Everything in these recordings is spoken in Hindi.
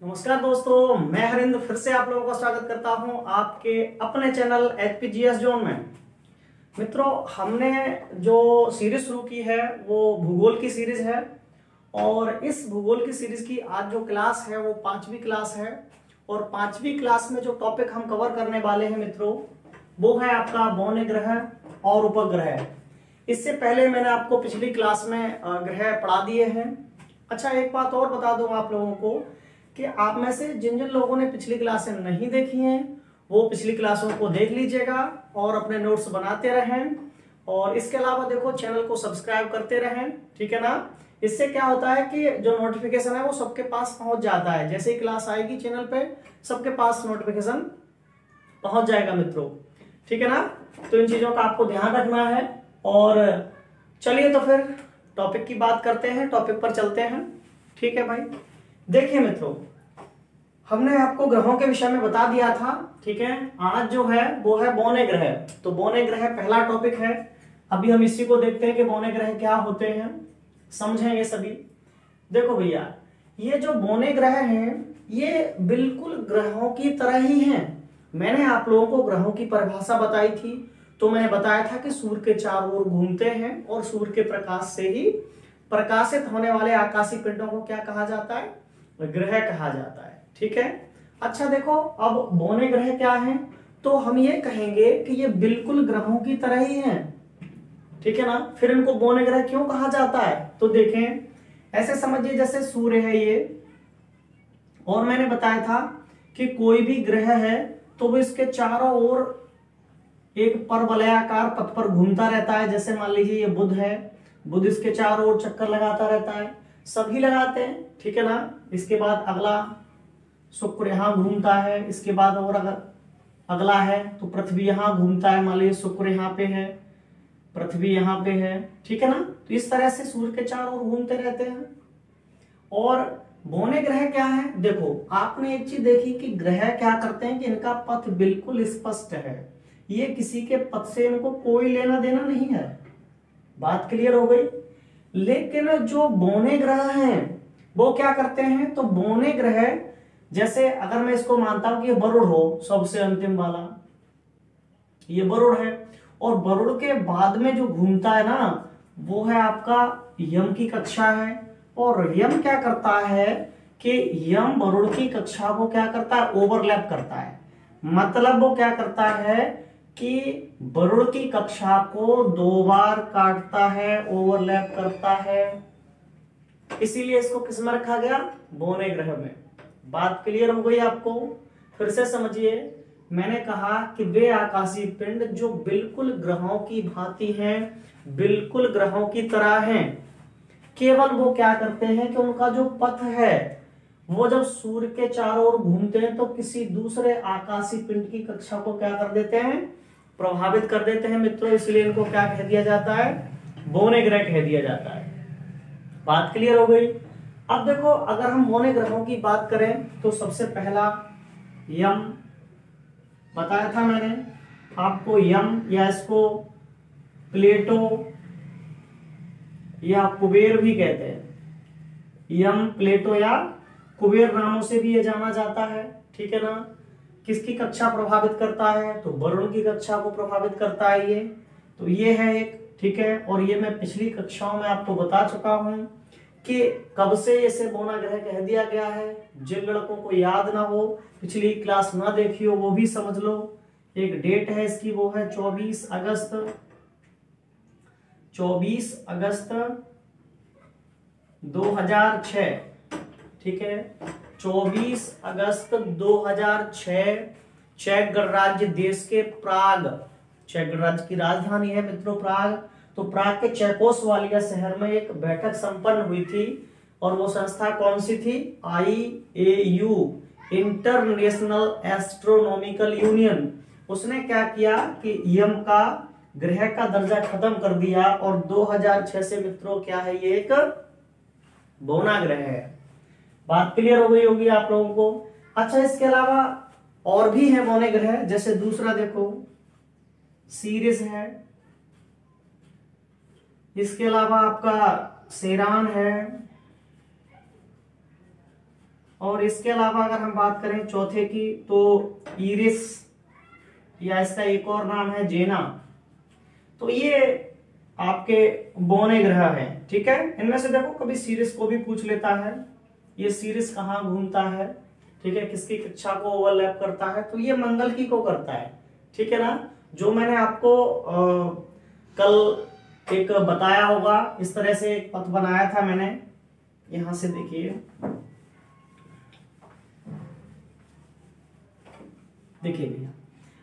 नमस्कार दोस्तों, मैं हरिंद्र फिर से आप लोगों का स्वागत करता हूं आपके अपने चैनल एचपीजीएस जोन में। मित्रों, हमने जो सीरीज शुरू की है वो भूगोल की सीरीज है और इस भूगोल की सीरीज की आज जो क्लास है वो 5वीं क्लास है। और 5वीं क्लास में जो टॉपिक हम कवर करने वाले हैं मित्रों, वो है आपका बौने ग्रह और उपग्रह। इससे पहले मैंने आपको पिछली क्लास में ग्रह पढ़ा दिए हैं। अच्छा, एक बात और बता दूं आप लोगों को कि आप में से जिन जिन लोगों ने पिछली क्लासें नहीं देखी हैं वो पिछली क्लासों को देख लीजिएगा और अपने नोट्स बनाते रहें। और इसके अलावा देखो, चैनल को सब्सक्राइब करते रहें, ठीक है ना। इससे क्या होता है कि जो नोटिफिकेशन है वो सबके पास पहुंच जाता है। जैसे ही क्लास आएगी चैनल पे सबके पास नोटिफिकेशन पहुंच जाएगा मित्रों, ठीक है ना। तो इन चीजों का आपको ध्यान रखना है। और चलिए तो फिर टॉपिक की बात करते हैं, टॉपिक पर चलते हैं, ठीक है भाई। देखिए मित्रों, हमने आपको ग्रहों के विषय में बता दिया था, ठीक है। आज जो है वो है बौने ग्रह। तो बौने ग्रह पहला टॉपिक है। अभी हम इसी को देखते हैं कि बौने ग्रह क्या होते हैं, समझें ये सभी। देखो भैया, ये जो बौने ग्रह हैं ये बिल्कुल ग्रहों की तरह ही हैं। मैंने आप लोगों को ग्रहों की परिभाषा बताई थी, तो मैंने बताया था कि सूर्य के चारों ओर घूमते हैं और सूर्य के प्रकाश से ही प्रकाशित होने वाले आकाशीय पिंडों को क्या कहा जाता है? ग्रह कहा जाता है, ठीक है। अच्छा देखो, अब बौने ग्रह क्या हैं? तो हम ये कहेंगे कि ये बिल्कुल ग्रहों की तरह ही हैं, ठीक है ना। फिर इनको बौने ग्रह क्यों कहा जाता है? तो देखें, ऐसे समझिए जैसे सूर्य है ये, और मैंने बताया था कि कोई भी ग्रह है तो वो इसके चारों ओर एक परवलयाकार पथ पर घूमता रहता है। जैसे मान लीजिए ये बुध है, बुध इसके चारों ओर चक्कर लगाता रहता है, सभी लगाते हैं, ठीक है ना। इसके बाद अगला शुक्र यहां घूमता है, इसके बाद और अगर अगला है तो पृथ्वी यहां घूमता है। मान लीजिए शुक्र यहां पे है, पृथ्वी यहां पे है, ठीक है ना। तो इस तरह से सूर्य के चारों ओर घूमते रहते हैं। और बौने ग्रह क्या है? देखो, आपने एक चीज देखी कि ग्रह क्या करते हैं कि इनका पथ बिल्कुल स्पष्ट है। ये किसी के पथ से इनको कोई लेना देना नहीं है। बात क्लियर हो गई। लेकिन जो बौने ग्रह हैं वो क्या करते हैं? तो बौने ग्रह, जैसे अगर मैं इसको मानता हूं कि ये वरुण हो, सबसे अंतिम वाला ये वरुण है, और वरुण के बाद में जो घूमता है ना वो है आपका यम की कक्षा है। और यम क्या करता है कि यम वरुण की कक्षा को क्या करता है? ओवरलैप करता है। मतलब वो क्या करता है कि वरुण की कक्षा को 2 बार काटता है, ओवरलैप करता है। इसीलिए इसको किस में रखा गया? बौने ग्रह में। बात क्लियर हो गई आपको? फिर से समझिए, मैंने कहा कि वे आकाशीय पिंड जो बिल्कुल ग्रहों की भांति हैं, बिल्कुल ग्रहों की तरह हैं। केवल वो क्या करते हैं कि उनका जो पथ है वो जब सूर्य के चारों ओर घूमते हैं तो किसी दूसरे आकाशीय पिंड की कक्षा को क्या कर देते हैं? प्रभावित कर देते हैं मित्रों। इसलिए इनको क्या कह दिया जाता है? बौने ग्रह कह दिया जाता है। बात क्लियर हो गई। अब देखो, अगर हम बौने ग्रहों की बात करें तो सबसे पहला यम बताया था मैंने आपको, यम या इसको प्लेटो या कुबेर भी कहते हैं। यम, प्लेटो या कुबेर नामों से भी ये जाना जाता है, ठीक है ना। किसकी कक्षा प्रभावित करता है? तो वरुण की कक्षा को प्रभावित करता है ये। तो ये है एक, ठीक है। और ये मैं पिछली कक्षाओं में आपको बता चुका हूं कि कब से इसे बौना ग्रह कह दिया गया है। जिन लड़कों को याद ना हो, पिछली क्लास ना देखी हो, वो भी समझ लो। एक डेट है इसकी, वो है 24 अगस्त 2006, ठीक है। 24 अगस्त 2006 चेक गणराज्य देश के प्राग, चेक गणराज्य की राजधानी है मित्रों प्राग। तो प्राग के चेकोस्लोवाकिया शहर में एक बैठक संपन्न हुई थी। और वो संस्था कौन सी थी? IAU, international astronomical union. उसने क्या किया कि यम का ग्रह का दर्जा खत्म कर दिया और 2006 से मित्रों क्या है? ये एक बौना ग्रह है। बात क्लियर हो गई होगी आप लोगों को। अच्छा, इसके अलावा और भी है बौने ग्रह। जैसे दूसरा देखो, सीरिस है, इसके अलावा आपका सेरान है, और इसके अलावा अगर हम बात करें चौथे की तो इरिस, या इसका एक और नाम है जेना। तो ये आपके बौने ग्रह हैं। ठीक है, इनमें से देखो कभी सीरिस को भी पूछ लेता है, ये सीरिस कहाँ घूमता है, ठीक है, किसकी कक्षा को ओवरलैप करता है, तो ये मंगल की को करता है। ठीक है ना, जो मैंने आपको कल एक बताया होगा, इस तरह से एक पथ बनाया था मैंने, यहां से देखिए, देखिए भैया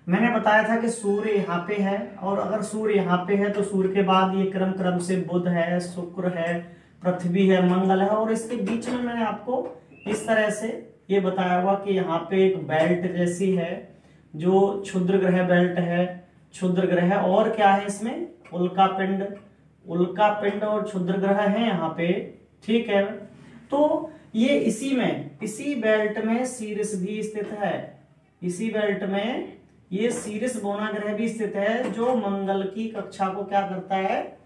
मैंने बताया था कि सूर्य यहाँ पे है, और अगर सूर्य यहाँ पे है तो सूर्य के बाद ये क्रम क्रम से बुध है, शुक्र है, पृथ्वी है, मंगल है, और इसके बीच में मैंने आपको इस तरह से ये बताया हुआ कि यहाँ पे एक बेल्ट जैसी है जो क्षुद्र ग्रह बेल्ट है, क्षुद्र ग्रह, और क्या है इसमें उल्का पिंड, उल्का पिंड और क्षुद्र ग्रह है यहाँ पे। ठीक है, तो ये इसी में, इसी बेल्ट में सीरिस भी स्थित है, इसी बेल्ट में ये सीरिस बोना ग्रह भी स्थित है, जो मंगल की कक्षा को क्या करता है,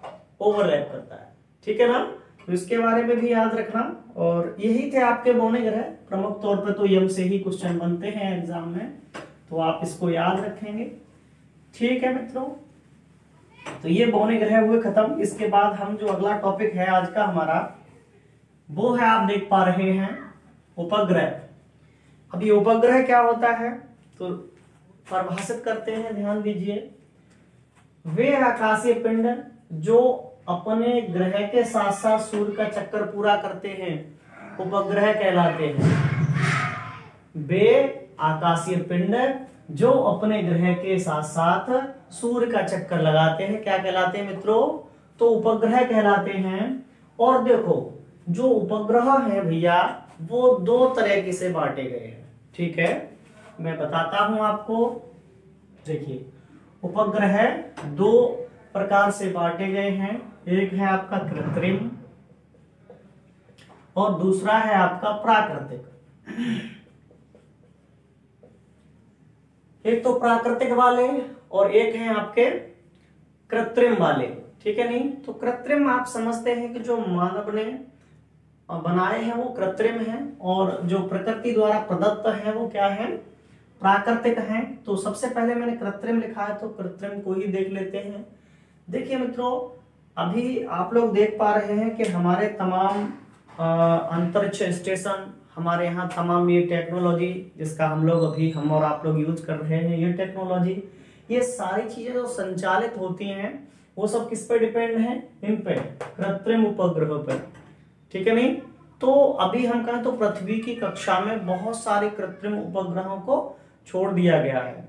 ओवरलैप करता है। ठीक है ना, तो इसके बारे में भी याद रखना। और यही थे आपके बौने ग्रह, प्रमुख तौर पे तो यम से ही क्वेश्चन बनते हैं एग्जाम में, तो आप इसको याद रखेंगे। ठीक है मित्रों, तो ये बौने ग्रह हुए खत्म। इसके बाद हम जो अगला टॉपिक है आज का हमारा, वो है, आप देख पा रहे हैं, उपग्रह। अभी उपग्रह क्या होता है तो परिभाषित करते हैं, ध्यान दीजिए, वे आकाशीय पिंड जो अपने ग्रह के साथ साथ सूर्य का चक्कर पूरा करते हैं, उपग्रह कहलाते हैं। वे आकाशीय पिंड जो अपने ग्रह के साथ साथ सूर्य का चक्कर लगाते हैं, क्या कहलाते हैं मित्रों, तो उपग्रह कहलाते हैं। और देखो जो उपग्रह है भैया, वो दो तरह के से बांटे गए हैं। ठीक है, मैं बताता हूं आपको, देखिए उपग्रह दो प्रकार से बांटे गए हैं, एक है आपका कृत्रिम और दूसरा है आपका प्राकृतिक। एक तो प्राकृतिक वाले और एक है आपके कृत्रिम वाले। ठीक है, नहीं तो कृत्रिम आप समझते हैं कि जो मानव ने बनाए हैं वो कृत्रिम हैं, और जो प्रकृति द्वारा प्रदत्त है वो क्या है, प्राकृतिक हैं। तो सबसे पहले मैंने कृत्रिम लिखा है, तो कृत्रिम को ही देख लेते हैं। देखिए मित्रों, अभी आप लोग देख पा रहे हैं कि हमारे तमाम अंतरिक्ष स्टेशन, हमारे यहाँ तमाम ये टेक्नोलॉजी जिसका हम लोग अभी, हम और आप लोग यूज कर रहे हैं, ये टेक्नोलॉजी, ये सारी चीजें जो संचालित होती हैं वो सब किस पे डिपेंड है, इन पे, कृत्रिम उपग्रह पे। ठीक है, नहीं तो अभी हम कहें तो पृथ्वी की कक्षा में बहुत सारे कृत्रिम उपग्रहों को छोड़ दिया गया है।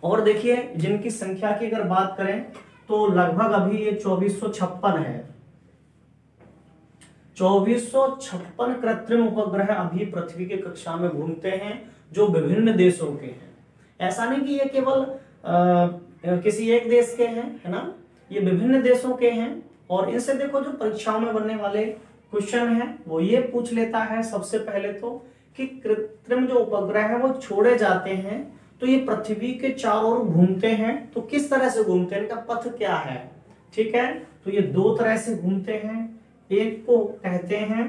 और देखिए जिनकी संख्या की अगर बात करें तो लगभग अभी ये 2456 है, 2456 कृत्रिम उपग्रह अभी पृथ्वी के कक्षा में घूमते हैं, जो विभिन्न देशों के हैं। ऐसा नहीं कि ये केवल किसी एक देश के हैं, है ना, ये विभिन्न देशों के हैं। और इनसे देखो जो परीक्षाओं में बनने वाले क्वेश्चन है वो ये पूछ लेता है सबसे पहले तो, कि कृत्रिम जो उपग्रह है वो छोड़े जाते हैं तो ये पृथ्वी के चारों ओर घूमते हैं, तो किस तरह से घूमते हैं, इनका पथ क्या है। ठीक है, तो ये दो तरह से घूमते हैं, एक को कहते हैं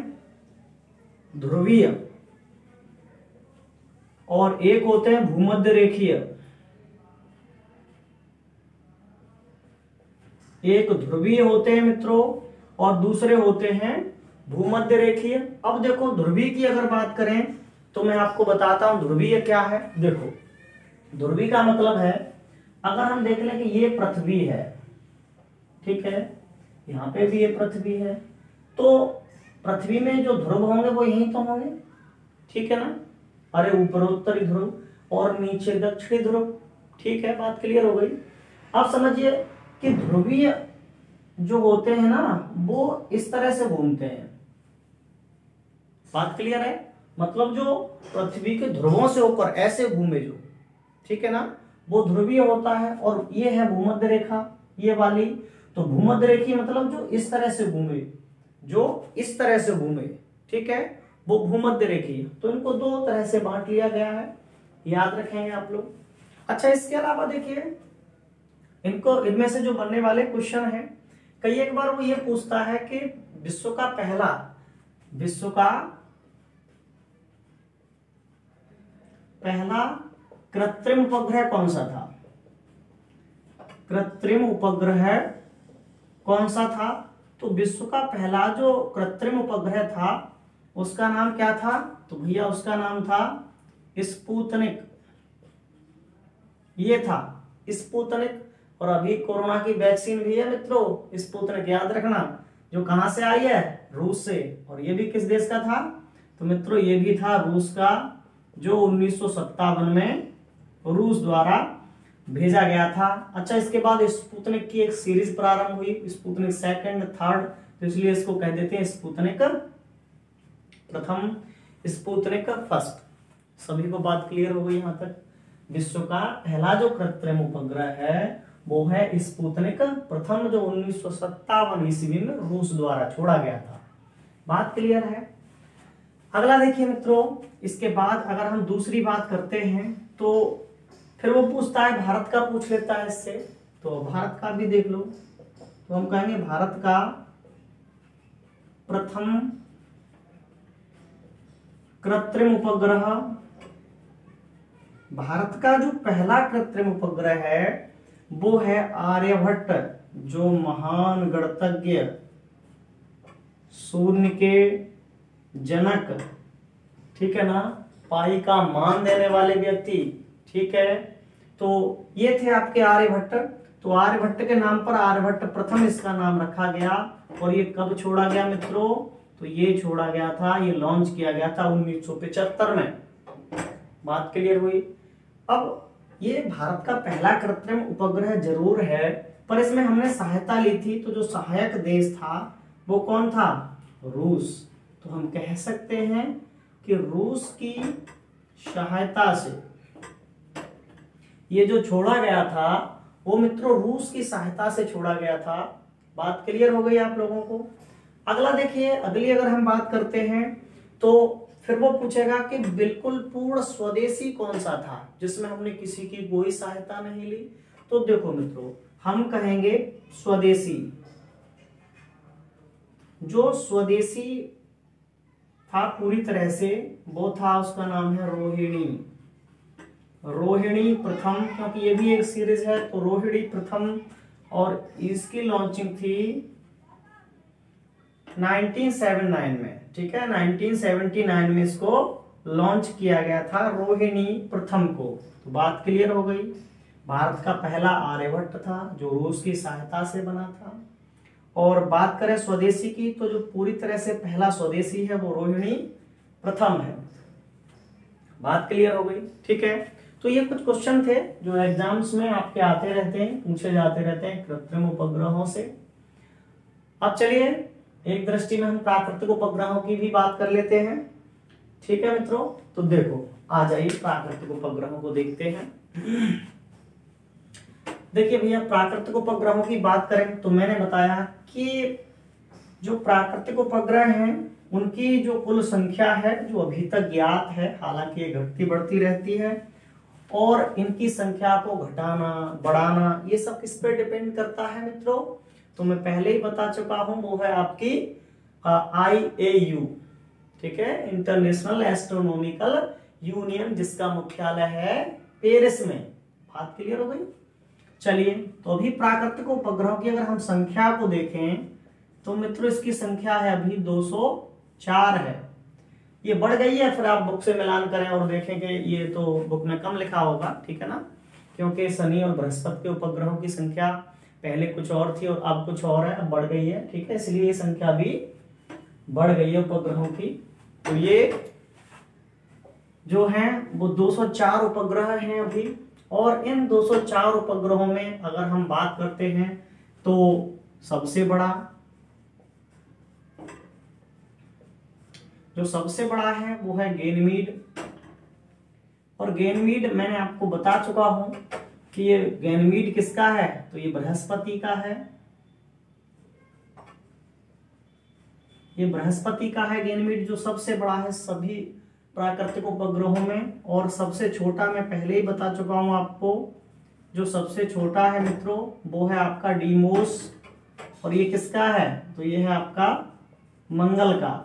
ध्रुवीय और एक होते हैं भूमध्य रेखीय। एक ध्रुवीय होते हैं मित्रों और दूसरे होते हैं भूमध्य रेखीय। अब देखो ध्रुवीय की अगर बात करें तो मैं आपको बताता हूं ध्रुवीय क्या है। देखो ध्रुवीय का मतलब है, अगर हम देख लें कि ये पृथ्वी है, ठीक है, यहां पे भी ये पृथ्वी है, तो पृथ्वी में जो ध्रुव होंगे वो यही तो होंगे, ठीक है ना, अरे ऊपरोत्तरी ध्रुव और नीचे दक्षिणी ध्रुव। ठीक है, बात क्लियर हो गई। अब समझिए कि ध्रुवीय जो होते हैं ना वो इस तरह से घूमते हैं। बात क्लियर है, मतलब जो पृथ्वी के ध्रुवों से होकर ऐसे घूमे जो, ठीक है ना, वो ध्रुवीय होता है। और ये है भूमध्य रेखा, ये वाली, तो भूमध्य रेखी मतलब जो इस तरह से घूमे, जो इस तरह से घूमे, ठीक है, वो भूमध्य रेखी। तो इनको दो तरह से बांट लिया गया है, याद रखेंगे आप लोग। अच्छा, इसके अलावा देखिए इनको, इनमें से जो बनने वाले क्वेश्चन है, कई एक बार वो ये पूछता है कि विश्व का पहला कृत्रिम उपग्रह कौन सा था? कृत्रिम उपग्रह कौन सा था? तो विश्व का पहला जो कृत्रिम उपग्रह था उसका नाम क्या था? तो भैया उसका नाम था स्पुतनिक। ये था स्पुतनिक। और अभी कोरोना की वैक्सीन भी है मित्रों, स्पुतनिक, याद रखना, जो कहां से आई है? रूस से। और ये भी किस देश का था? तो मित्रों ये भी था रूस का, जो 1957 में रूस द्वारा भेजा गया था। अच्छा, इसके बाद स्पुतनिक की एक सीरीज प्रारंभ हुई, स्पुतनिक सेकंड, थर्ड, तो इसलिए इसको कह देते हैं स्पुतनिक प्रथम, स्पुतनिक फर्स्ट। सभी को बात क्लियर हो गई? यहां तक विश्व का पहला जो कृत्रिम उपग्रह है वो है स्पुतनिक प्रथम, जो 1957 ईस्वी में रूस द्वारा छोड़ा गया था। बात क्लियर है? अगला देखिए मित्रों, इसके बाद अगर हम दूसरी बात करते हैं तो फिर वो पूछता है, भारत का पूछ लेता है इससे। तो भारत का भी देख लो, तो हम कहेंगे भारत का प्रथम कृत्रिम उपग्रह, भारत का जो पहला कृत्रिम उपग्रह है वो है आर्यभट्ट, जो महान गणितज्ञ, शून्य के जनक, ठीक है ना, पाई का मान देने वाले व्यक्ति, ठीक है। तो ये थे आपके आर्यभट्ट। तो आर्यभट्ट के नाम पर आर्यभट्ट प्रथम इसका नाम रखा गया। और ये कब छोड़ा गया मित्रों? तो ये छोड़ा गया था, ये लॉन्च किया गया था 1975 में। बात क्लियर हुई? अब ये भारत का पहला कृत्रिम उपग्रह जरूर है, पर इसमें हमने सहायता ली थी, तो जो सहायक देश था वो कौन था? रूस। तो हम कह सकते हैं कि रूस की सहायता से ये जो छोड़ा गया था वो मित्रों रूस की सहायता से छोड़ा गया था। बात क्लियर हो गई आप लोगों को? अगला देखिए, अगली अगर हम बात करते हैं तो फिर वो पूछेगा कि बिल्कुल पूर्ण स्वदेशी कौन सा था जिसमें हमने किसी की कोई सहायता नहीं ली। तो देखो मित्रों, हम कहेंगे स्वदेशी, जो स्वदेशी था पूरी तरह से, वो था, उसका नाम है रोहिणी। रोहिणी प्रथम, क्योंकि ये भी एक सीरीज है, तो रोहिणी प्रथम। और इसकी लॉन्चिंग थी 1979 में, ठीक है, 1979 में इसको लॉन्च किया गया था, रोहिणी प्रथम को। तो बात क्लियर हो गई? भारत का पहला आर्यभट्ट था जो रूस की सहायता से बना था। और बात करें स्वदेशी की, तो जो पूरी तरह से पहला स्वदेशी है वो रोहिणी प्रथम है। बात क्लियर हो गई? ठीक है। तो ये कुछ क्वेश्चन थे जो एग्जाम्स में आपके आते रहते हैं, पूछे जाते रहते हैं कृत्रिम उपग्रहों से। अब चलिए एक दृष्टि में हम प्राकृतिक उपग्रहों की भी बात कर लेते हैं, ठीक है मित्रों। तो देखो, आ जाइए प्राकृतिक उपग्रहों को देखते हैं। देखिए भैया, प्राकृतिक उपग्रहों की बात करें तो मैंने बताया कि जो प्राकृतिक उपग्रह हैं उनकी जो कुल संख्या है जो अभी तक ज्ञात है, हालांकि ये घटती बढ़ती रहती है, और इनकी संख्या को घटाना बढ़ाना ये सब किस पे डिपेंड करता है मित्रों? तो मैं पहले ही बता चुका हूं, वो है आपकी IAU, ठीक है, इंटरनेशनल एस्ट्रोनॉमिकल यूनियन, जिसका मुख्यालय है पेरिस में। बात क्लियर हो गई? चलिए, तो अभी प्राकृतिक उपग्रहों की अगर हम संख्या को देखें तो मित्रों इसकी संख्या है अभी 204 है। ये बढ़ गई है, फिर आप बुक से मिलान करें और देखेंगे ये तो बुक में कम लिखा होगा, ठीक है ना, क्योंकि शनि और बृहस्पति के उपग्रहों की संख्या पहले कुछ और थी और अब कुछ और है, अब बढ़ गई है, ठीक है, इसलिए ये संख्या भी बढ़ गई है उपग्रहों की। तो ये जो है वो 204 उपग्रह हैं अभी। और इन 204 उपग्रहों में अगर हम बात करते हैं तो सबसे बड़ा है वो है गैनीमीड। और गैनीमीड मैंने आपको बता चुका हूं कि ये गैनीमीड किसका है, तो ये बृहस्पति का है, ये बृहस्पति का है गैनीमीड, जो सबसे बड़ा है सभी प्राकृतिक उपग्रहों में। और सबसे छोटा मैं पहले ही बता चुका हूं आपको, जो सबसे छोटा है मित्रों वो है आपका डीमोस। और ये किसका है, तो ये है आपका मंगल का।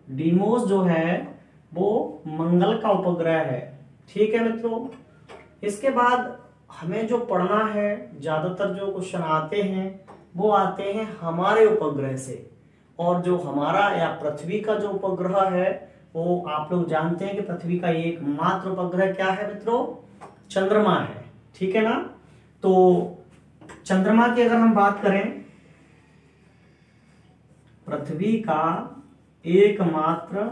डीमोस जो है वो मंगल का उपग्रह है, ठीक है मित्रों। इसके बाद हमें जो पढ़ना है, ज्यादातर जो क्वेश्चन आते हैं वो आते हैं हमारे उपग्रह से, और जो हमारा या पृथ्वी का जो उपग्रह है वो आप लोग जानते हैं कि पृथ्वी का एकमात्र उपग्रह क्या है मित्रों, चंद्रमा है। ठीक है ना। तो चंद्रमा की अगर हम बात करें, पृथ्वी का एकमात्र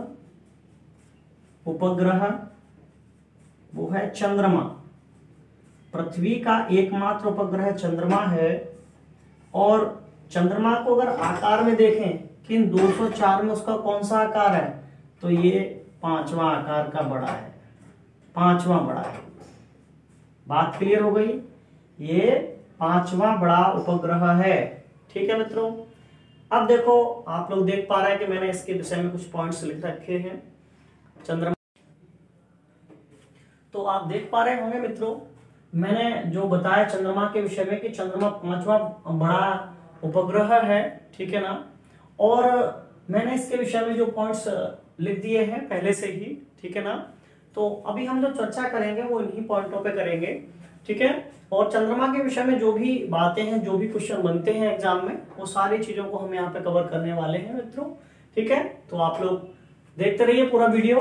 उपग्रह वो है चंद्रमा। पृथ्वी का एकमात्र उपग्रह चंद्रमा है, और चंद्रमा को अगर आकार में देखें कि इन 204 में उसका कौन सा आकार है, तो ये 5वां आकार का बड़ा है, 5वां बड़ा है। बात क्लियर हो गई, ये 5वां बड़ा उपग्रह है। ठीक है मित्रों। अब देखो, आप लोग देख पा रहे हैं कि मैंने इसके विषय में कुछ पॉइंट्स लिख रखे हैं चंद्रमा। तो आप देख पा रहे होंगे मित्रों, मैंने जो बताया चंद्रमा के विषय में कि चंद्रमा 5वां बड़ा उपग्रह है। ठीक है ना। और मैंने इसके विषय में जो पॉइंट्स लिख दिए हैं पहले से ही। ठीक है ना। तो अभी हम जो चर्चा करेंगे वो इन्हीं पॉइंटों पे करेंगे। ठीक है। और चंद्रमा के विषय में जो भी बातें हैं, जो भी क्वेश्चन बनते हैं एग्जाम में, वो सारी चीजों को हम यहाँ पे कवर करने वाले हैं मित्रों। ठीक है। तो आप लोग देखते रहिए पूरा वीडियो,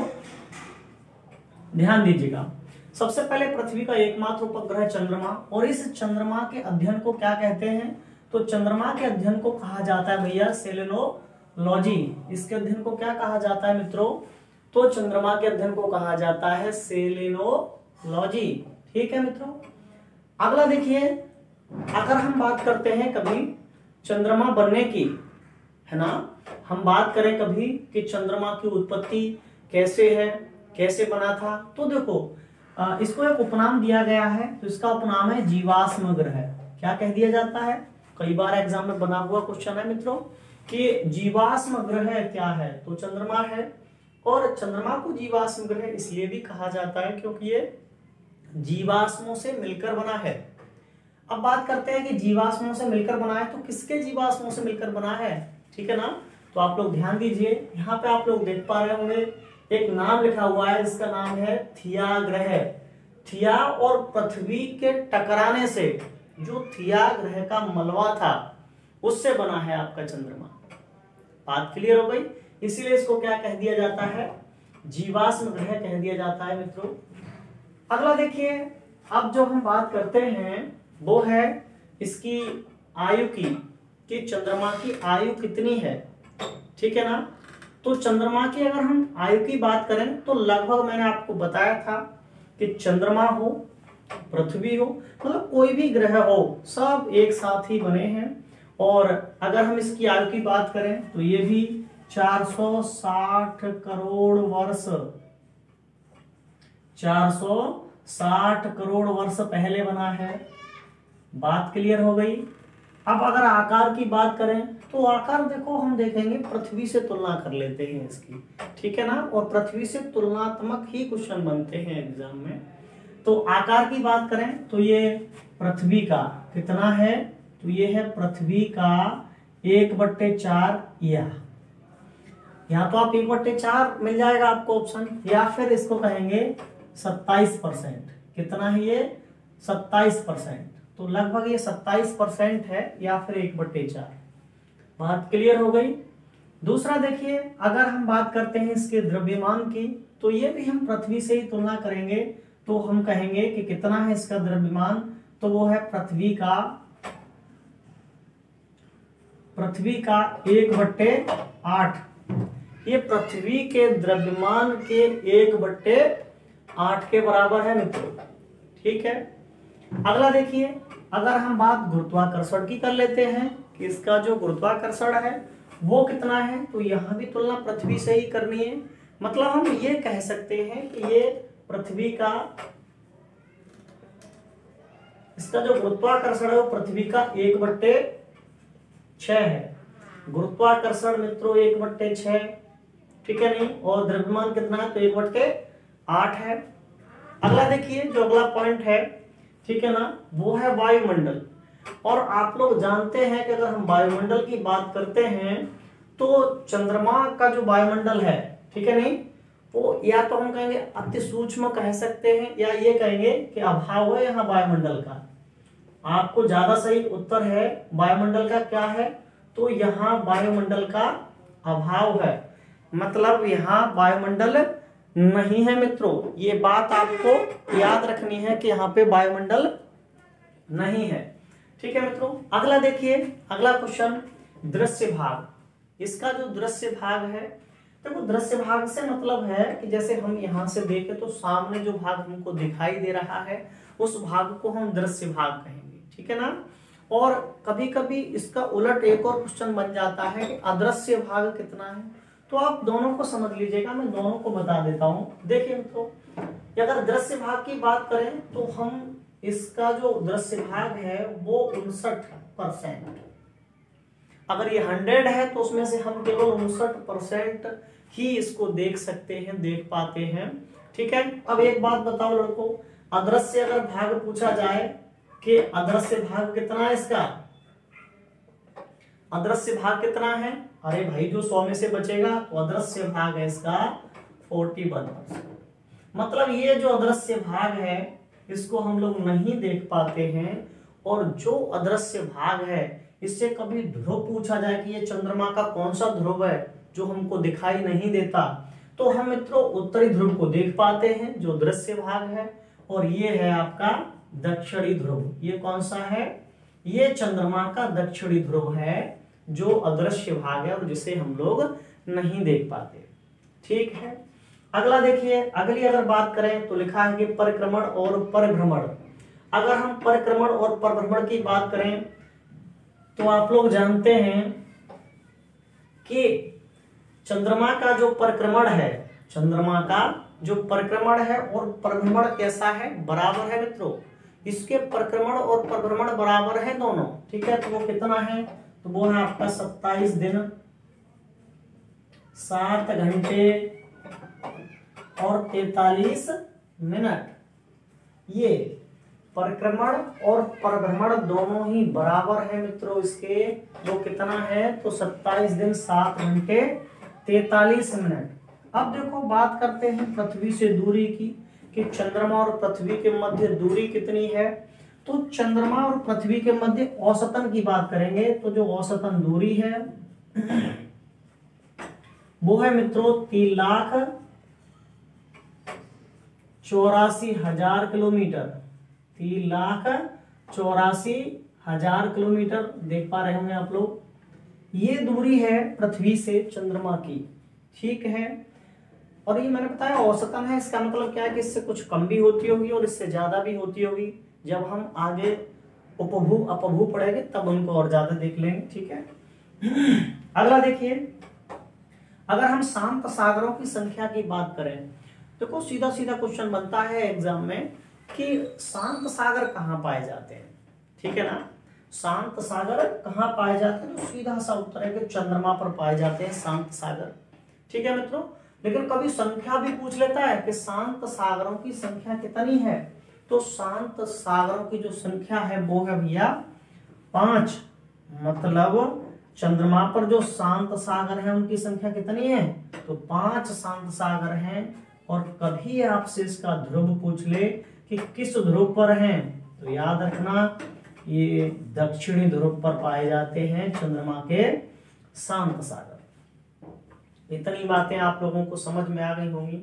ध्यान दीजिएगा। सबसे पहले पृथ्वी का एकमात्र उपग्रह चंद्रमा, और इस चंद्रमा के अध्ययन को क्या कहते हैं, तो चंद्रमा के अध्ययन को कहा जाता है भैया सेलेनोलॉजी। इसके अध्ययन को क्या कहा जाता है मित्रों, तो चंद्रमा के अध्ययन को कहा जाता है सेलेनोलॉजी। ठीक है मित्रों। अगला देखिए, अगर हम बात करते हैं कभी चंद्रमा बनने की, है ना, हम बात करें कभी कि चंद्रमा की उत्पत्ति कैसे है, कैसे बना था, तो देखो इसको एक उपनाम दिया गया है। तो इसका उपनाम है जीवाश्म ग्रह। क्या कह दिया जाता है, कई बार एग्जाम में बना हुआ क्वेश्चन है मित्रों कि जीवाश्म ग्रह क्या है, तो चंद्रमा है। और चंद्रमा को जीवाश्म ग्रह इसलिए भी कहा जाता है क्योंकि ये जीवाश्मों से मिलकर बना है। अब बात करते हैं कि जीवाश्मों से मिलकर बना है, तो किसके जीवाश्मों से मिलकर बना है। ठीक है ना। तो आप लोग ध्यान दीजिए, यहाँ पे आप लोग देख पा रहे होंगे एक नाम लिखा हुआ है जिसका नाम है थिया ग्रह। थिया और पृथ्वी के टकराने से जो थिया ग्रह का मलबा था उससे बना है आपका चंद्रमा। बात क्लियर हो गई, इसीलिए इसको क्या कह दिया जाता है, जीवाश्म ग्रह कह दिया जाता है मित्रों। अगला देखिए, अब जो हम बात करते हैं वो है इसकी आयु की, कि चंद्रमा की आयु कितनी है। ठीक है ना। तो चंद्रमा की अगर हम आयु की बात करें तो लगभग मैंने आपको बताया था कि चंद्रमा हो, पृथ्वी हो, मतलब कोई भी ग्रह हो, सब एक साथ ही बने हैं। और अगर हम इसकी आयु की बात करें तो ये भी 460 करोड़ वर्ष, 460 करोड़ वर्ष पहले बना है। बात क्लियर हो गई। अब अगर आकार की बात करें तो आकार देखो, हम देखेंगे पृथ्वी से तुलना कर लेते हैं इसकी। ठीक है ना। और पृथ्वी से तुलनात्मक ही क्वेश्चन बनते हैं एग्जाम में। तो आकार की बात करें तो ये पृथ्वी का कितना है, तो ये है पृथ्वी का 1/4 या तो आप 1/4 मिल जाएगा आपको ऑप्शन, या फिर इसको कहेंगे 27%। कितना है ये, 27%। तो लगभग ये 27% है, या फिर 1/4। बात क्लियर हो गई। दूसरा देखिए, अगर हम बात करते हैं इसके द्रव्यमान की, तो ये भी हम पृथ्वी से ही तुलना करेंगे। तो हम कहेंगे कि कितना है इसका द्रव्यमान, तो वो है पृथ्वी का 1/8। ये पृथ्वी के द्रव्यमान के 1/8 के बराबर है मित्रों। ठीक है। अगला देखिए, अगर हम बात गुरुत्वाकर्षण की कर लेते हैं कि इसका जो गुरुत्वाकर्षण है वो कितना है, तो यहां भी तुलना पृथ्वी से ही करनी है। मतलब हम ये कह सकते हैं कि ये पृथ्वी का, इसका जो गुरुत्वाकर्षण है वो पृथ्वी का 1/6 है। गुरुत्वाकर्षण मित्रों 1/6, ठीक है नहीं, और द्रव्यमान कितना है, तो 1/8 है। अगला देखिए, जो अगला पॉइंट है, ठीक है ना, वो है वायुमंडल। और आप लोग जानते हैं कि अगर हम वायुमंडल की बात करते हैं तो चंद्रमा का जो वायुमंडल है, ठीक है नहीं, तो या तो हम कहेंगे अति सूक्ष्म कह सकते हैं, या ये कहेंगे कि अभाव है यहाँ वायुमंडल का। आपको ज्यादा सही उत्तर है वायुमंडल का क्या है, तो यहाँ वायुमंडल का अभाव है, मतलब यहाँ वायुमंडल नहीं है मित्रों। ये बात आपको याद रखनी है कि यहाँ पे वायुमंडल नहीं है। ठीक है मित्रों, अगला देखिए, अगला क्वेश्चन दृश्य भाग। इसका जो दृश्य भाग है, देखो दृश्य भाग से मतलब है कि जैसे हम यहाँ से देखें तो सामने जो भाग हमको दिखाई दे रहा है उस भाग को हम दृश्य भाग कहेंगे, ठीक है ना। और कभी कभी इसका उलट एक और क्वेश्चन बन जाता है कि अदृश्य भाग कितना है, तो आप दोनों को समझ लीजिएगा, मैं दोनों को बता देता हूं। देखिए मित्रों, अगर दृश्य भाग की बात करें तो हम इसका जो दृश्य भाग है वो 59%। अगर ये 100 है तो उसमें से हम केवल 59% ही इसको देख सकते हैं, देख पाते हैं। ठीक है, अब एक बात बताओ लड़कों, अदृश्य अगर भाग पूछा जाए कि अदृश्य भाग कितना है इसका, अदृश्य भाग कितना है, अरे भाई जो 100 में से बचेगा तो अदृश्य भाग है इसका 41%। मतलब ये जो अदृश्य भाग है इसको हम लोग नहीं देख पाते हैं। और जो अदृश्य भाग है इससे कभी ध्रुव पूछा जाए कि ये चंद्रमा का कौन सा ध्रुव है जो हमको दिखाई नहीं देता, तो हम मित्रों उत्तरी ध्रुव को देख पाते हैं जो दृश्य भाग है। और ये है आपका दक्षिणी ध्रुव। ये कौन सा है, ये चंद्रमा का दक्षिणी ध्रुव है जो अदृश्य भाग है और जिसे हम लोग नहीं देख पाते। ठीक है, अगला देखिए, अगली अगर बात करें तो लिखा है कि परिक्रमण और परिभ्रमण। अगर हम परिक्रमण और परिभ्रमण की बात करें तो आप लोग जानते हैं कि चंद्रमा का जो परिक्रमण है, चंद्रमा का जो परिक्रमण है और परिभ्रमण कैसा है, बराबर है मित्रों। इसके परिक्रमण और परिभ्रमण बराबर है दोनों। ठीक है, तो वो कितना है, तो वो है आपका 27 दिन 7 घंटे और 43 मिनट। ये परिक्रमण और परिभ्रमण दोनों ही बराबर है मित्रों इसके। वो कितना है, तो 27 दिन 7 घंटे 43 मिनट। अब देखो बात करते हैं पृथ्वी से दूरी की, कि चंद्रमा और पृथ्वी के मध्य दूरी कितनी है। तो चंद्रमा और पृथ्वी के मध्य औसतन की बात करेंगे तो जो औसतन दूरी है वो है मित्रों 3,84,000 किलोमीटर। 3,84,000 किलोमीटर देख पा रहे होंगे आप लोग। ये दूरी है पृथ्वी से चंद्रमा की। ठीक है, और ये मैंने बताया औसतन है। इसका मतलब क्या है कि इससे कुछ कम भी होती होगी और इससे ज्यादा भी होती होगी। जब हम आगे उपभू अपभू पढ़ेंगे तब उनको और ज्यादा देख लेंगे। ठीक है, अगला देखिए, अगर हम शांत सागरों की संख्या की बात करें, देखो सीधा सीधा क्वेश्चन बनता है एग्जाम में कि शांत सागर कहाँ पाए जाते हैं। ठीक है ना, शांत सागर कहाँ पाए जाते हैं, तो सीधा सा उत्तर है कि चंद्रमा पर पाए जाते हैं शांत सागर। ठीक है मित्रों, लेकिन कभी संख्या भी पूछ लेता है कि शांत सागरों की संख्या कितनी है, तो शांत सागरों की जो संख्या है वो है भैया 5। मतलब चंद्रमा पर जो शांत सागर है उनकी संख्या कितनी है, तो 5 शांत सागर हैं। और कभी आपसे इसका ध्रुव पूछ ले कि किस ध्रुव पर हैं, तो याद रखना ये दक्षिणी ध्रुव पर पाए जाते हैं चंद्रमा के शांत सागर। इतनी बातें आप लोगों को समझ में आ गई होंगी।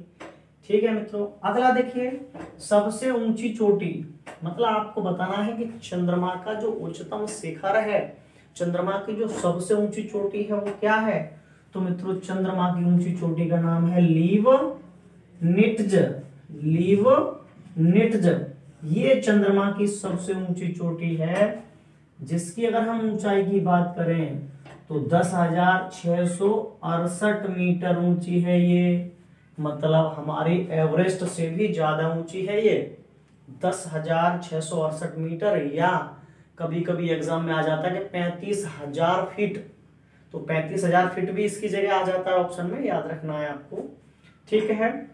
ठीक है मित्रों, अगला देखिए, सबसे ऊंची चोटी। मतलब आपको बताना है कि चंद्रमा का जो उच्चतम शिखर है, चंद्रमा की जो सबसे ऊंची चोटी है वो क्या है, तो मित्रों चंद्रमा की ऊंची चोटी का नाम है लीबनिट्ज। लीबनिट्ज ये चंद्रमा की सबसे ऊंची चोटी है, जिसकी अगर हम ऊंचाई की बात करें तो 10,668 मीटर ऊंची है ये। मतलब हमारी एवरेस्ट से भी ज्यादा ऊंची है ये, 10,668 मीटर। या कभी कभी एग्जाम में आ जाता है कि 35,000 फीट, तो 35,000 फीट भी इसकी जगह आ जाता है ऑप्शन में, याद रखना है आपको। ठीक है,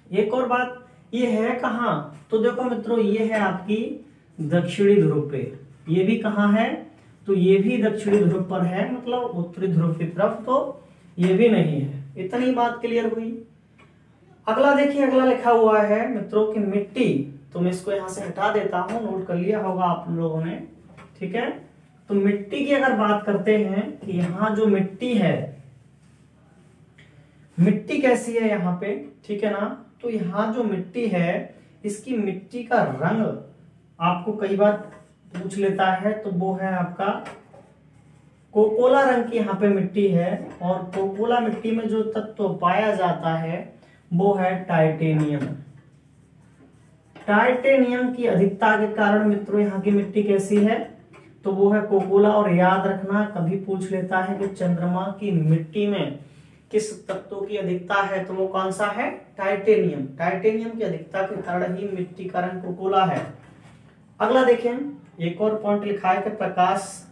एक और बात, ये है कहाँ, तो देखो मित्रों ये है आपकी दक्षिणी ध्रुव पे। ये भी कहाँ है, तो ये भी दक्षिणी ध्रुव पर है, मतलब उत्तरी ध्रुव की तरफ तो ये भी नहीं है। इतनी बात क्लियर हुई। अगला देखिए, अगला लिखा हुआ है मित्रों की मिट्टी। तो मैं इसको यहां से हटा देता हूं, नोट कर लिया होगा आप लोगों ने, ठीक है। तो मिट्टी की अगर बात करते हैं कि यहाँ जो मिट्टी है, मिट्टी कैसी है यहाँ पे, ठीक है ना। तो यहाँ जो मिट्टी है, इसकी मिट्टी का रंग आपको कई बार पूछ लेता है, तो वो है आपका कोकोला रंग की यहाँ पे मिट्टी है। और कोकोला मिट्टी में जो तत्व पाया जाता है वो है टाइटेनियम। टाइटेनियम की अधिकता के कारण मित्रों यहाँ की मिट्टी कैसी है, तो वो है कोकोला। और याद रखना, कभी पूछ लेता है कि चंद्रमा की मिट्टी में किस तत्व की अधिकता है, तो वो कौन सा है, टाइटेनियम। टाइटेनियम की अधिकता के कारण ही मिट्टी का रंग कोकोला है। अगला देखें, एक और पॉइंट लिखा है कि प्रकाश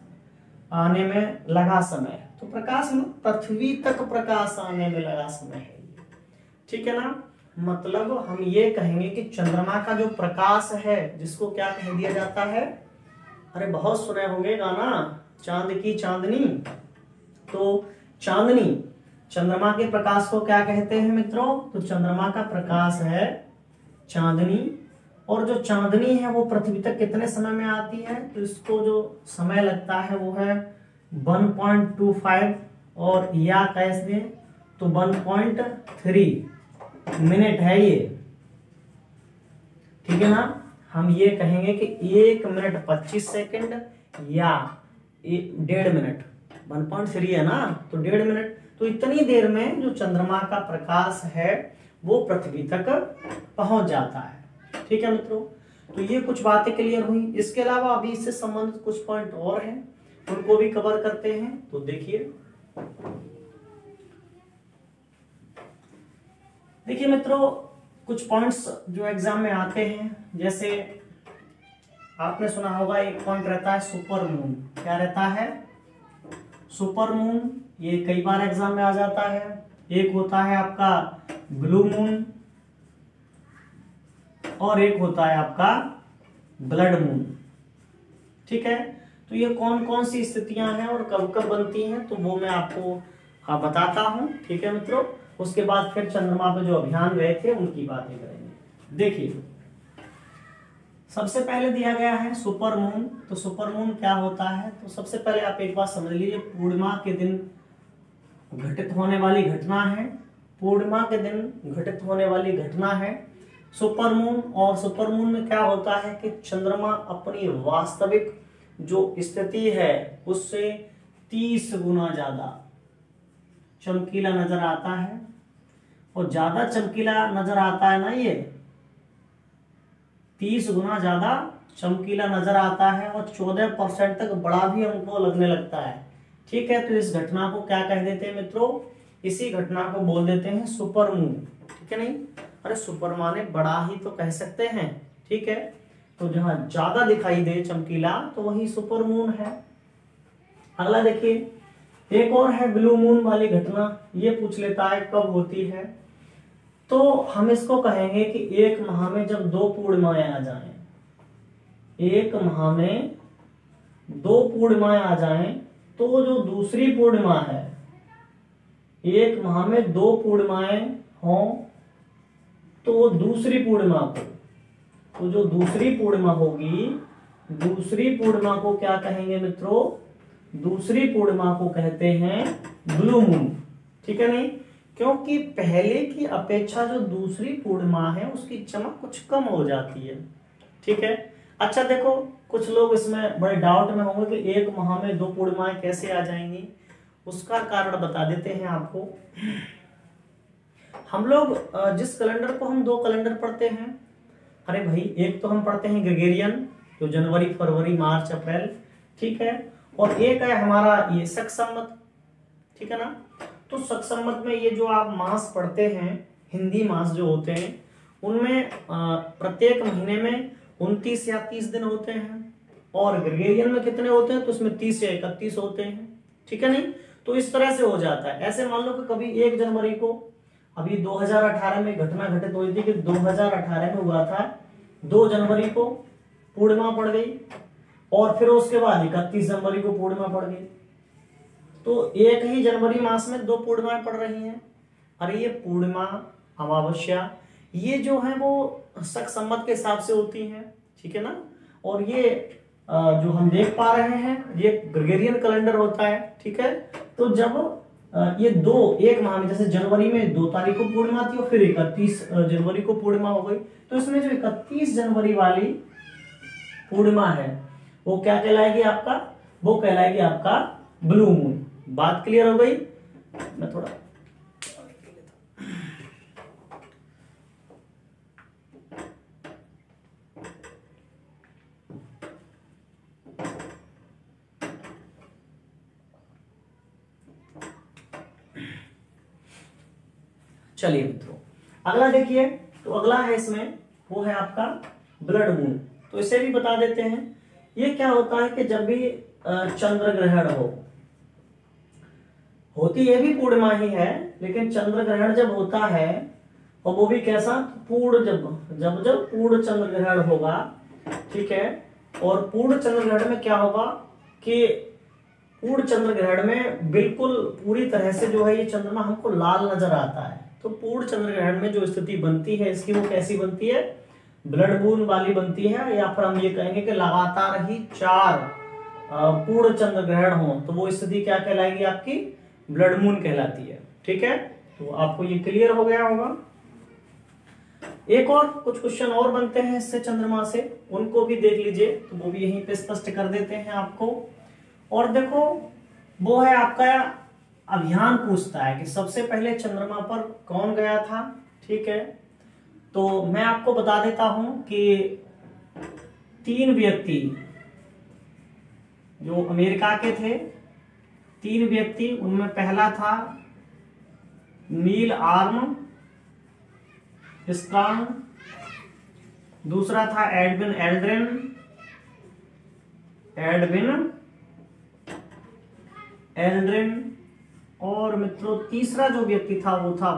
आने में लगा समय। तो प्रकाश में पृथ्वी तक प्रकाश आने में लगा समय है, ठीक है ना। मतलब हम ये कहेंगे कि चंद्रमा का जो प्रकाश है, जिसको क्या कह दिया जाता है, अरे बहुत सुने होंगे गाना, चांद की चांदनी। तो चांदनी, चंद्रमा के प्रकाश को क्या कहते हैं मित्रों, तो चंद्रमा का प्रकाश है चांदनी। और जो चांदनी है वो पृथ्वी तक कितने समय में आती है, तो इसको जो समय लगता है वो है 1.25, और या कैसे तो 1.3 मिनट है ये, ठीक है ना। हम ये कहेंगे कि 1 मिनट 25 सेकंड या 1.5 मिनट, 1.3 है ना, तो 1.5 मिनट। तो इतनी देर में जो चंद्रमा का प्रकाश है वो पृथ्वी तक पहुंच जाता है, ठीक है मित्रों। तो ये कुछ बातें क्लियर हुई। इसके अलावा अभी इससे संबंधित कुछ पॉइंट और हैं, उनको भी कवर करते हैं। तो देखिए मित्रों, कुछ पॉइंट्स जो एग्जाम में आते हैं, जैसे आपने सुना होगा एक पॉइंट रहता है सुपर मून। क्या रहता है, सुपर मून। ये कई बार एग्जाम में आ जाता है। एक होता है आपका ब्लू मून, और एक होता है आपका ब्लड मून, ठीक है। तो ये कौन कौन सी स्थितियां हैं और कब कब बनती हैं, तो वो मैं आपको बताता हूं, ठीक है मित्रों। उसके बाद फिर चंद्रमा पे जो अभियान गए थे उनकी बातें करेंगे। देखिए, सबसे पहले दिया गया है सुपर मून। तो सुपर मून क्या होता है, तो सबसे पहले आप एक बात समझ लीजिए, पूर्णिमा के दिन घटित होने वाली घटना है। पूर्णिमा के दिन घटित होने वाली घटना है सुपर मून। और सुपर मून में क्या होता है कि चंद्रमा अपनी वास्तविक जो स्थिति है उससे 30 गुना ज्यादा चमकीला नजर आता है। और ज्यादा चमकीला नजर आता है ना, ये 30 गुना ज्यादा चमकीला नजर आता है, और 14% तक बड़ा भी हमको लगने लगता है, ठीक है। तो इस घटना को क्या कह देते हैं मित्रों, इसी घटना को बोल देते हैं सुपर मून, ठीक है। नहीं, अरे सुपर माने बड़ा ही तो कह सकते हैं, ठीक है। तो जहां ज्यादा दिखाई दे चमकीला तो वही सुपर मून है। अगला देखिए, एक और है ब्लू मून वाली घटना। ये पूछ लेता है कब होती है, तो हम इसको कहेंगे कि एक माह में जब 2 पूर्णिमाएं आ जाएं, एक माह में 2 पूर्णिमाएं आ जाएं, तो जो दूसरी पूर्णिमा है, एक माह में 2 पूर्णिमाएं हों, तो दूसरी पूर्णिमा को, तो जो दूसरी पूर्णिमा होगी, दूसरी पूर्णिमा को क्या कहेंगे मित्रों, दूसरी पूर्णिमा को कहते हैं ब्लू मून, ठीक है। नहीं, क्योंकि पहले की अपेक्षा जो दूसरी पूर्णिमा है उसकी चमक कुछ कम हो जाती है, ठीक है। अच्छा देखो, कुछ लोग इसमें बड़े डाउट में होंगे कि एक माह में 2 पूर्णिमाएं कैसे आ जाएंगी। उसका कारण बता देते हैं आपको। हम लोग जिस कैलेंडर को हम 2 कैलेंडर पढ़ते हैं, अरे भाई, एक तो हम पढ़ते हैं ग्रेगोरियन, जो जनवरी फरवरी मार्च अप्रैल, ठीक है। और एक है हमारा ये शक संवत, ठीक है ना। तो शक संवत में ये जो आप मास पढ़ते हैं, हिंदी मास जो होते हैं, उनमें प्रत्येक महीने में 29 या 30 दिन होते हैं। और ग्रेगोरियन में कितने होते हैं, तो उसमें 30 या 31 होते हैं, ठीक है। नहीं, तो इस तरह से हो जाता है। ऐसे मान लो कि कभी 1 जनवरी को, अभी 2018 में घटना घटित हुई थी कि 2018 में हुआ था, 2 जनवरी को पूर्णिमा पड़ गई, और फिर उसके बाद 31 जनवरी को पूर्णिमा पड़ गई। तो एक ही जनवरी मास में 2 पूर्णिमाएं पड़ रही हैं। अरे ये पूर्णिमा, अमावस्या, ये जो है वो शक संवत के हिसाब से होती हैं, ठीक है ना। और ये जो हम देख पा रहे हैं ये ग्रेगोरियन कैलेंडर होता है, ठीक है। तो जब ये एक माह में, जैसे जनवरी में 2 तारीख को पूर्णिमा थी और फिर 31 जनवरी को पूर्णिमा हो गई, तो इसमें जो 31 जनवरी वाली पूर्णिमा है वो क्या कहलाएगी आपका, वो कहलाएगी आपका ब्लू मून। बात क्लियर हो गई। मैं थोड़ा चलिए मित्रों, अगला देखिए, तो अगला है इसमें वो है आपका ब्लड मून। तो इसे भी बता देते हैं। ये क्या होता है कि जब भी चंद्र ग्रहण होती ये भी पूर्णिमा ही है, लेकिन चंद्र ग्रहण जब होता है और वो भी कैसा, पूर्ण, जब पूर्ण चंद्र ग्रहण होगा, ठीक है। और पूर्ण चंद्र ग्रहण में क्या होगा कि पूर्ण चंद्र ग्रहण में बिल्कुल पूरी तरह से जो है ये चंद्रमा हमको लाल नजर आता है। तो पूर्ण चंद्र ग्रहण में जो स्थिति बनती है इसकी, वो कैसी बनती है, ब्लड मून वाली बनती है। या फिर हम ये कहेंगे कि लगातार ही 4 पूर्ण चंद्र ग्रहण हो तो वो स्थिति क्या कहलाएगी, आपकी ब्लड मून कहलाती है, ठीक है। तो आपको ये क्लियर हो गया होगा। एक और कुछ क्वेश्चन और बनते हैं इससे चंद्रमा से, उनको भी देख लीजिए, तो वो भी यहीं पे स्पष्ट कर देते हैं आपको। और देखो, वो है आपका अभियान, पूछता है कि सबसे पहले चंद्रमा पर कौन गया था, ठीक है। तो मैं आपको बता देता हूं कि 3 व्यक्ति जो अमेरिका के थे, 3 व्यक्ति, उनमें पहला था नील आर्मस्ट्रांग, दूसरा था एडविन एल्ड्रिन, और मित्रों तीसरा जो व्यक्ति था वो था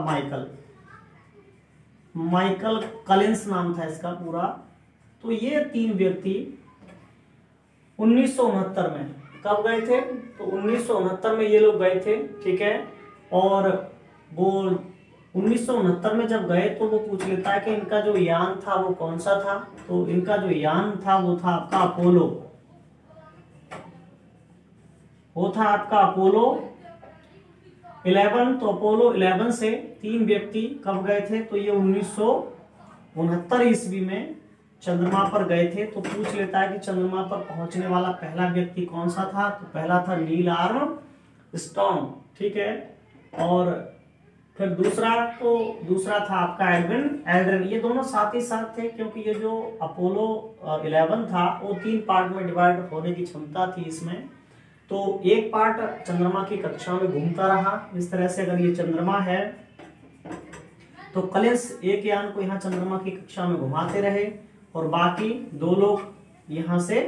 माइकल कलिंस नाम था इसका पूरा। तो ये 3 व्यक्ति 1969 में कब गए थे, तो 1969 में ये लोग गए थे, ठीक है। और वो 1969 में जब गए तो वो पूछ लेता है कि इनका जो यान था वो कौन सा था। तो इनका जो यान था वो था आपका अपोलो, वो था आपका अपोलो 11। तो अपोलो 11 से 3 व्यक्ति कब गए थे, तो ये 1969 ईस्वी में चंद्रमा पर गए थे। तो पूछ लेता है कि चंद्रमा पर पहुंचने वाला पहला व्यक्ति कौन सा था, तो पहला था नील आर्मस्ट्रांग, ठीक है। और फिर दूसरा था आपका एल्ड्रिन। ये दोनों साथ ही साथ थे, क्योंकि ये जो अपोलो 11 था वो 3 पार्ट में डिवाइड होने की क्षमता थी इसमें। तो एक पार्ट चंद्रमा की कक्षा में घूमता रहा, इस तरह से अगर ये चंद्रमा है तो कलिंस एक यान को यहाँ चंद्रमा की कक्षा में घुमाते रहे और बाकी 2 लोग यहाँ से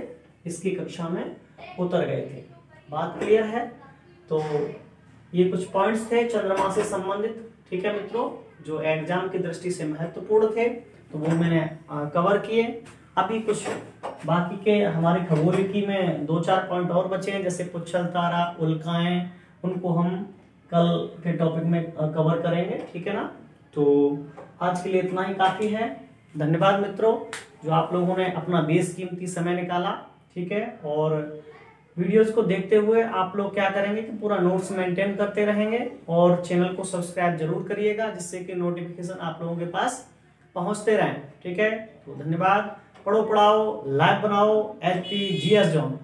इसकी कक्षा में उतर गए थे। बात क्लियर है। तो ये कुछ पॉइंट्स थे चंद्रमा से संबंधित, ठीक है मित्रों, जो एग्जाम की दृष्टि से महत्वपूर्ण थे, तो वो मैंने कवर किए। अभी कुछ बाकी के हमारे खगोलिकी में 2-4 पॉइंट और बचे हैं, जैसे पुच्छल तारा, उल्काएं, उनको हम कल के टॉपिक में कवर करेंगे, ठीक है ना। तो आज के लिए इतना ही काफी है। धन्यवाद मित्रों, जो आप लोगों ने अपना बेशकीमती समय निकाला, ठीक है। और वीडियोस को देखते हुए आप लोग क्या करेंगे कि पूरा नोट्स मेंटेन करते रहेंगे और चैनल को सब्सक्राइब जरूर करिएगा, जिससे कि नोटिफिकेशन आप लोगों के पास पहुंचते रहें, ठीक है। तो धन्यवाद। पढ़ो पढ़ाओ, लाइव बनाओ, HPGS जोन।